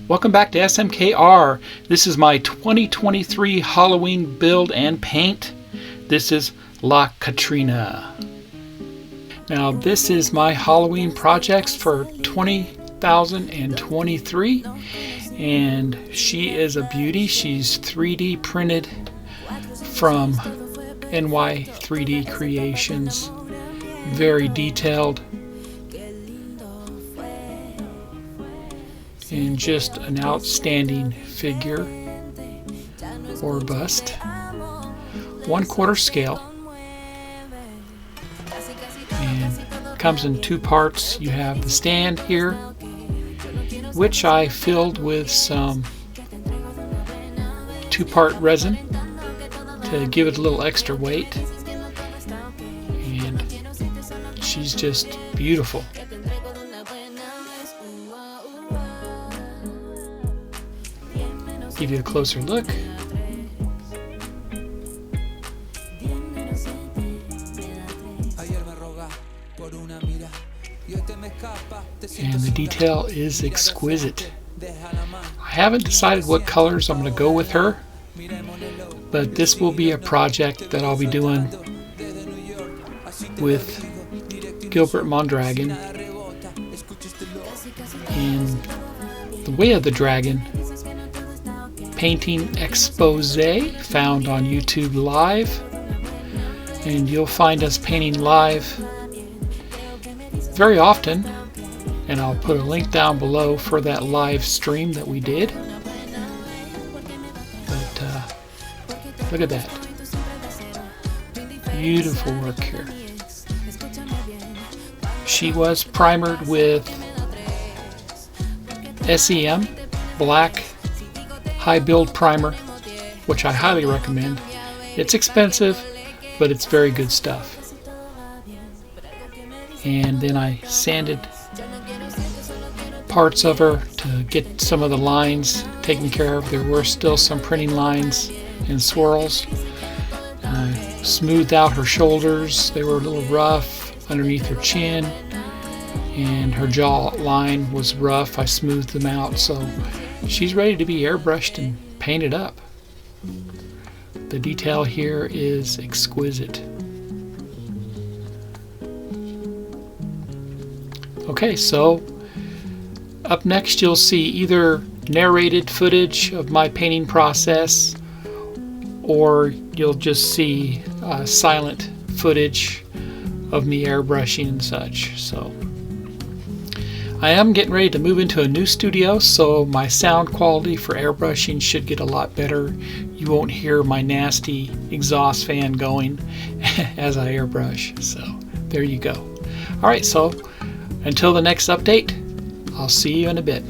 Welcome back to SMKR. This is my 2023 Halloween build and paint. This is La Catrina. Now this is my Halloween projects for 2023, and she is a beauty. She's 3D printed from NY 3D Creations. Very detailed. And just an outstanding figure or bust. 1/4 scale. And comes in 2 parts. You have the stand here, which I filled with some 2-part resin to give it a little extra weight. And she's just beautiful. Give you a closer look. And the detail is exquisite. I haven't decided what colors I'm going to go with her, but this will be a project that I'll be doing with Gilbert Mondragon in The Way of the Dragon painting expose found on YouTube Live, and you'll find us painting live very often, and I'll put a link down below for that live stream that we did. But look at that, beautiful work here. She was primered with SEM black high build primer, which I highly recommend. It's expensive, but it's very good stuff. And then I sanded parts of her to get some of the lines taken care of. There were still some printing lines and swirls. I smoothed out her shoulders. They were a little rough underneath her chin, and her jaw line was rough. I smoothed them out, so she's ready to be airbrushed and painted up. The detail here is exquisite. Okay, so up next you'll see either narrated footage of my painting process, or you'll just see silent footage of me airbrushing and such. So I am getting ready to move into a new studio, so my sound quality for airbrushing should get a lot better. You won't hear my nasty exhaust fan going as I airbrush. So there you go. Alright, so until the next update, I'll see you in a bit.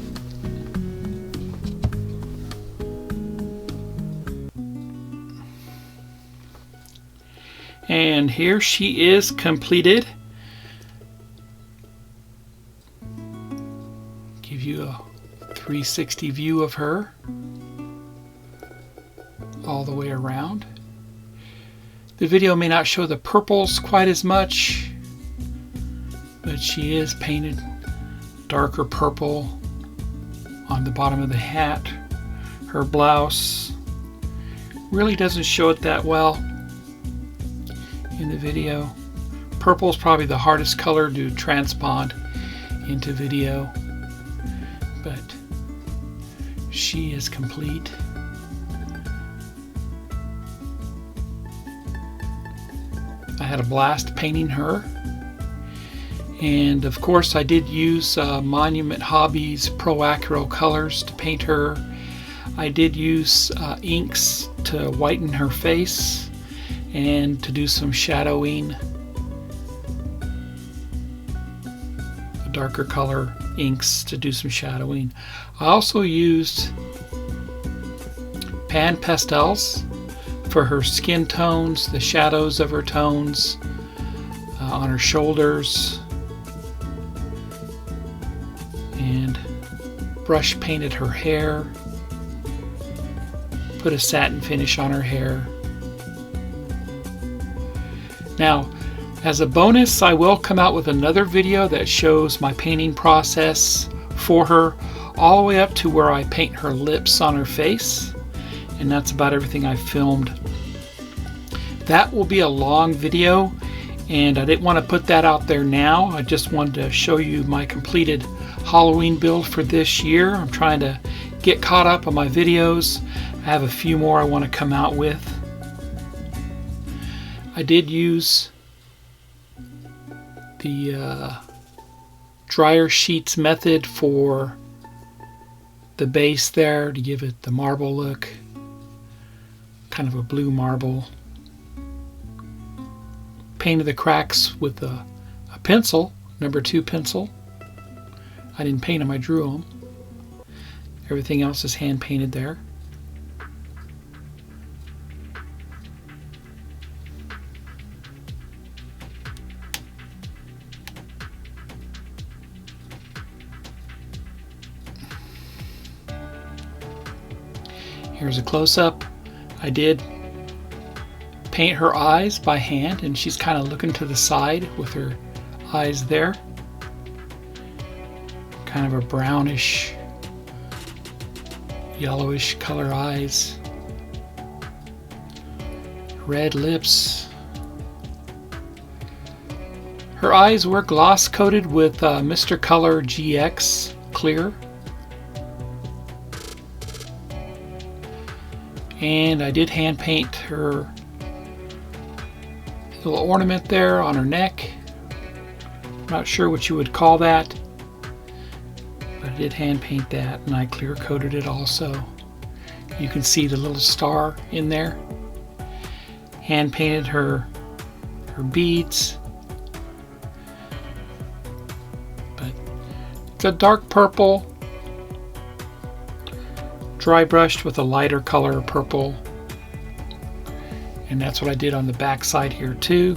And here she is completed. Give you a 360 view of her all the way around. The video may not show the purples quite as much, but she is painted darker purple on the bottom of the hat. Her blouse really doesn't show it that well in the video. Purple is probably the hardest color to transpond into video, but she is complete. I had a blast painting her, and of course I did use Monument Hobbies Pro Acro colors to paint her. I did use inks to whiten her face and to do some shadowing, darker color inks to do some shadowing. I also used pan pastels for her skin tones, the shadows of her tones on her shoulders, and brush painted her hair, put a satin finish on her hair. Now, As a bonus, I will come out with another video that shows my painting process for her, all the way up to where I paint her lips on her face. And that's about everything I filmed. That will be a long video, and I didn't want to put that out there now. I just wanted to show you my completed Halloween build for this year. I'm trying to get caught up on my videos. I have a few more I want to come out with. I did use the dryer sheets method for the base there to give it the marble look, kind of a blue marble. Painted the cracks with a pencil, number 2 pencil. I didn't paint them, I drew them. Everything else is hand painted there. Here's a close-up. I did paint her eyes by hand, and she's kind of looking to the side with her eyes there. Kind of a brownish, yellowish color eyes. Red lips. Her eyes were gloss coated with Mr. Color GX clear. And I did hand paint her little ornament there on her neck. Not sure what you would call that, but I did hand paint that, and I clear coated it also. You can see the little star in there. Hand painted her beads, but it's a dark purple, dry brushed with a lighter color purple, and that's what I did on the back side here too.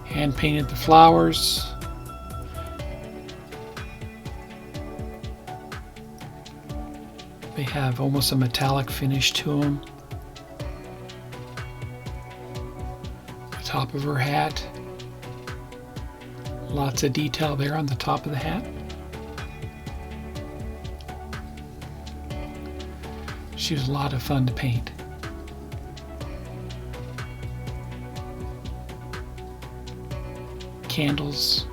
Hand painted the flowers. They have almost a metallic finish to them. The top of her hat. Lots of detail there on the top of the hat. She was a lot of fun to paint. Candles.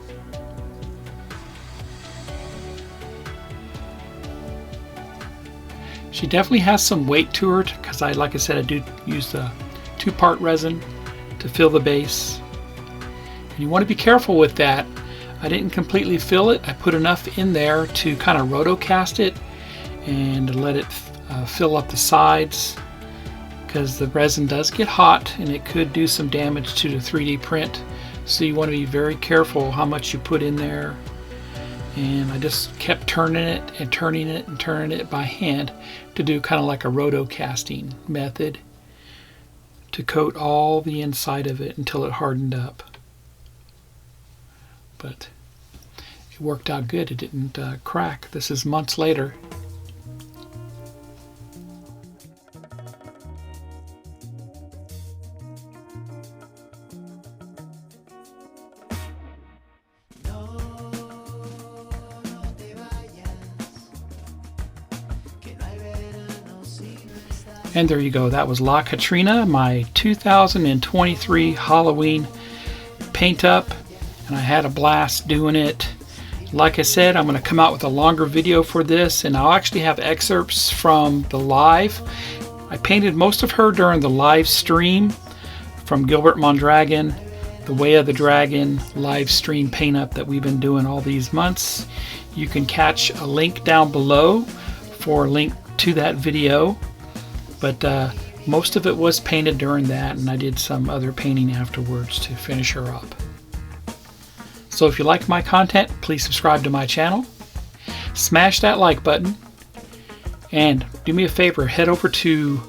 She definitely has some weight to her because like I said, I do use the 2-part resin to fill the base. And you want to be careful with that. I didn't completely fill it. I put enough in there to kind of rotocast it and let it fill up the sides, because the resin does get hot and it could do some damage to the 3D print. So you want to be very careful how much you put in there. And I just kept turning it and turning it and turning it by hand to do kind of like a rotocasting method to coat all the inside of it until it hardened up. But it worked out good. It didn't crack. This is months later. And there you go. That was La Catrina, my 2023 Halloween paint up. And I had a blast doing it. Like I said, I'm going to come out with a longer video for this, and I'll actually have excerpts from the live. I painted most of her during the live stream from Gilbert Mondragon, the Way of the Dragon live stream paint up that we've been doing all these months. You can catch a link down below for a link to that video. But most of it was painted during that, and I did some other painting afterwards to finish her up. So if you like my content, please subscribe to my channel. Smash that like button. And do me a favor, head over to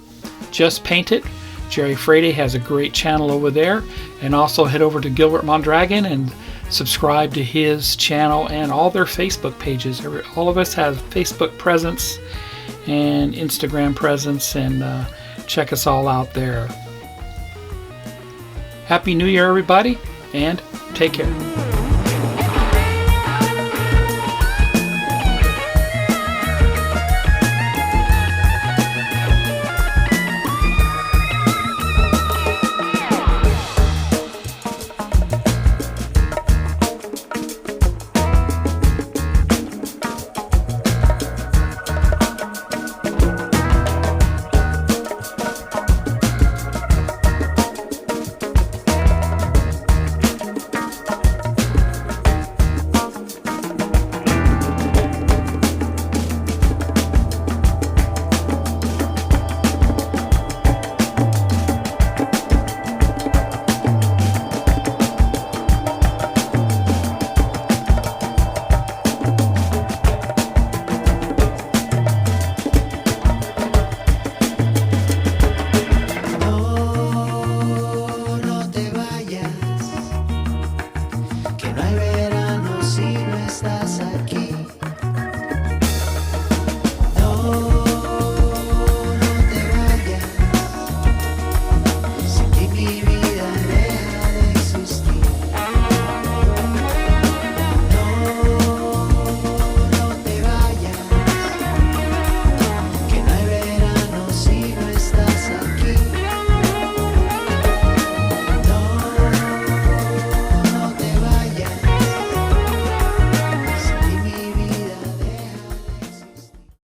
Just Paint It. Jerry Frade has a great channel over there. And also head over to Gilbert Mondragon and subscribe to his channel and all their Facebook pages. All of us have Facebook presence. and Instagram presence, and check us all out there. Happy New Year, everybody, and take care.